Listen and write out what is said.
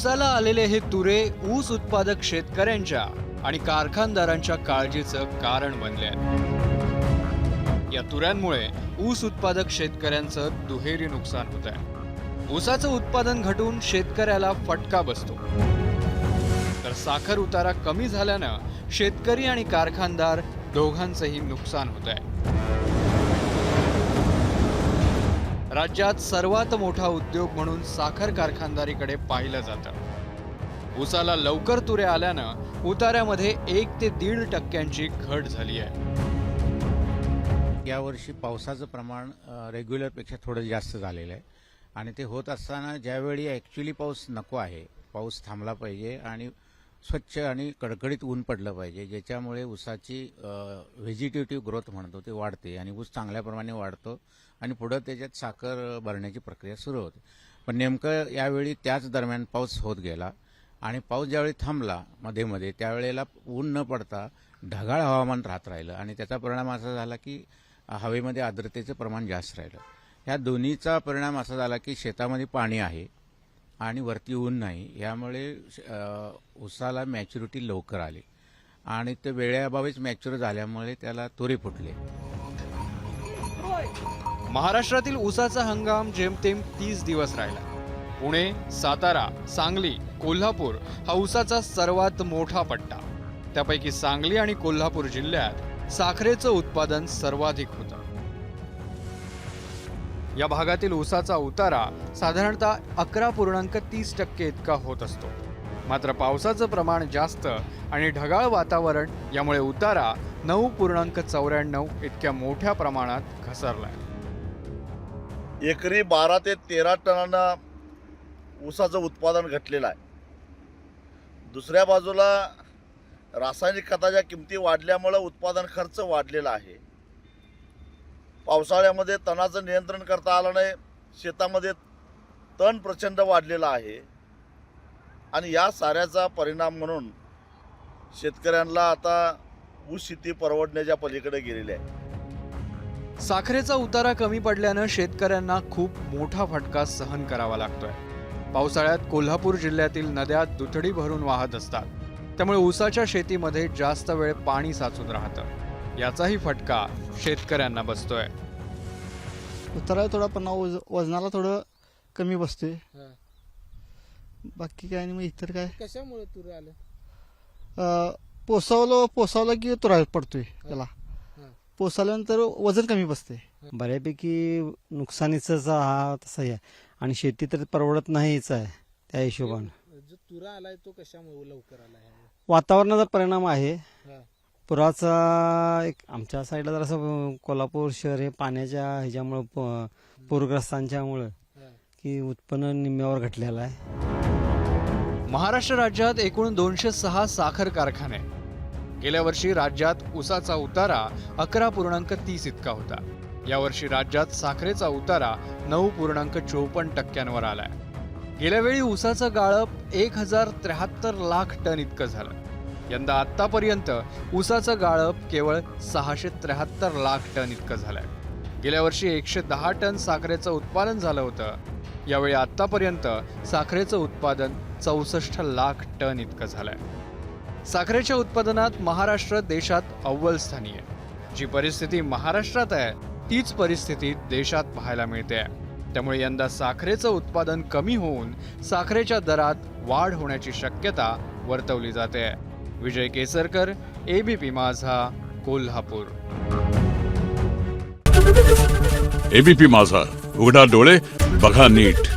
ऊसाला आलेले हे तुरे ऊस उत्पादक शेतकऱ्यांच्या आणि कारखानदारांच्या काळजीचं कारण बनले आहेत। या तुऱ्यांमुळे ऊस उत्पादक शेतकऱ्यांचं दुहेरी नुकसान होत आहे। ऊसाचं उत्पादन घटून शेतकऱ्याला फटका बसतो, तर साखर उतारा कमी झाल्यानं शेतकरी आणि कारखानदार दोघांचंही नुकसान होत आहे। राज्यात सर्वात मोठा उद्योग म्हणून साखर कारखानदारीकडे पाहिलं जातं। ऊसाला लवकर तुरे आल्यानं उतार्यामध्ये 1 ते 1.5% घट झाली आहे। यावर्षी पावसाचं प्रमाण रेग्युलरपेक्षा थोडं जास्त झालेलं आहे आणि ते होत असताना ज्यावेळी ॲक्च्युली पाऊस नको आहे, पाऊस थांबला पाहिजे आणि स्वच्छ आणि कडकडीत ऊन पडलं पाहिजे, ज्याच्यामुळे ऊसाची व्हेजिटेटिव्ह ग्रोथ म्हणतो ते वाढते आणि ऊस चांगल्याप्रमाणे वाढतो आणि पुढं त्याच्यात साखर भरण्याची प्रक्रिया सुरू होते। पण नेमकं यावेळी त्याच दरम्यान पाऊस होत गेला आणि पाऊस ज्यावेळी थांबला मध्ये त्यावेळेला ऊन न पडता ढगाळ हवामान राहत राहिलं आणि त्याचा परिणाम असा झाला की हवेमध्ये आर्द्रतेचं प्रमाण जास्त राहिलं। ह्या दोन्हीचा परिणाम असा झाला की शेतामध्ये पाणी आहे आणि वरती ऊन नाही, यामुळे ऊसाला मॅच्युरिटी लवकर आली आणि ते वेळेअभावीच मॅच्युअर झाल्यामुळे त्याला तुरे फुटले। महाराष्ट्रातील ऊसाचा हंगाम जेमतेम 30 दिवस राहिला। पुणे, सातारा, सांगली, कोल्हापूर हा ऊसाचा सर्वात मोठा पट्टा। त्यापैकी सांगली आणि कोल्हापूर जिल्ह्यात साखरेचं उत्पादन सर्वाधिक होतं। या भागातील ऊसाचा उतारा साधारणतः 11.30% इतका होत असतो। मात्र पावसाचं प्रमाण जास्त आणि ढगाळ वातावरण यामुळे उतारा 9.94 इतक्या मोठ्या प्रमाणात घसरलाय। एकरी 12 ते 13 टनांना ऊसाचं उत्पादन घटलेलं आहे। दुसऱ्या बाजूला रासायनिक खताच्या किमती वाढल्यामुळे उत्पादन खर्च वाढलेला आहे। पावसाळ्यामध्ये तणाचं नियंत्रण करता आलं नाही, शेतामध्ये तण प्रचंड वाढलेला आहे आणि या साऱ्याचा परिणाम म्हणून शेतकऱ्यांना आता ऊस शेती परवडण्याच्या पलीकडे गेलेली आहे। साखरेचा उतारा कमी पडल्यानं शेतकऱ्यांना खूप मोठा फटका सहन करावा लागतोय। पावसाळ्यात कोल्हापूर जिल्ह्यातील नद्या दुथडी भरून वाहत असतात, त्यामुळे ऊसाच्या शेतीमध्ये जास्त वेळ पाणी साचून राहतं। याचाही फटका शेतकऱ्यांना बसतोय। उतारा थोडा पण वजनाला थोडं कमी बसतोय, बाकी काय नाही। मग इतर काय कशामुळे तुरे आलं? पोसावलं की तुरा पडतोय त्याला, पोसाल्यानंतर वजन कमी बसते। बऱ्यापैकी नुकसानीचाच हा तसा आहे आणि शेती तर परवडत नाहीच आहे। त्या हिशोबाने जो तुरा आलाय तो कशामुळे लवकर आलाय? वातावरणाचा परिणाम आहे। पुराचा एक आमच्या साईडला जर असं कोल्हापूर शहर हे पाण्याच्या ह्याच्यामुळं पूरग्रस्तांच्यामुळं की उत्पन्न निम्म्यावर घटलेलं आहे। महाराष्ट्र राज्यात एकूण 206 साखर कारखाने। गेल्या वर्षी राज्यात ऊसाचा उतारा 11.30 इतका होता। यावर्षी राज्यात साखरेचा उतारा 9.54% आलाय। गेल्या वेळी ऊसाचं गाळप 1073 लाख टन इतकं झालं। यंदा आतापर्यंत ऊसाचं गाळप केवळ 673 लाख टन इतकं झालंय। गेल्या वर्षी 110 टन साखरेचं उत्पादन झालं होतं। यावेळी आतापर्यंत साखरेचं उत्पादन 64 लाख टन इतकं झालंय। साखरेच्या उत्पादनात महाराष्ट्र देशात अव्वल स्थानी आहे। जी परिस्थिती महाराष्ट्रात आहे तीच परिस्थिती देशात पाहायला मिळते। त्यामुळे यंदा साखरेचं उत्पादन कमी होऊन साखरेच्या दरात वाढ होण्याची शक्यता वर्तवली जाते। विजय केसरकर, एबीपी माझा, कोल्हापूर। एबीपी माझा, उघडा डोळे बघा नीट।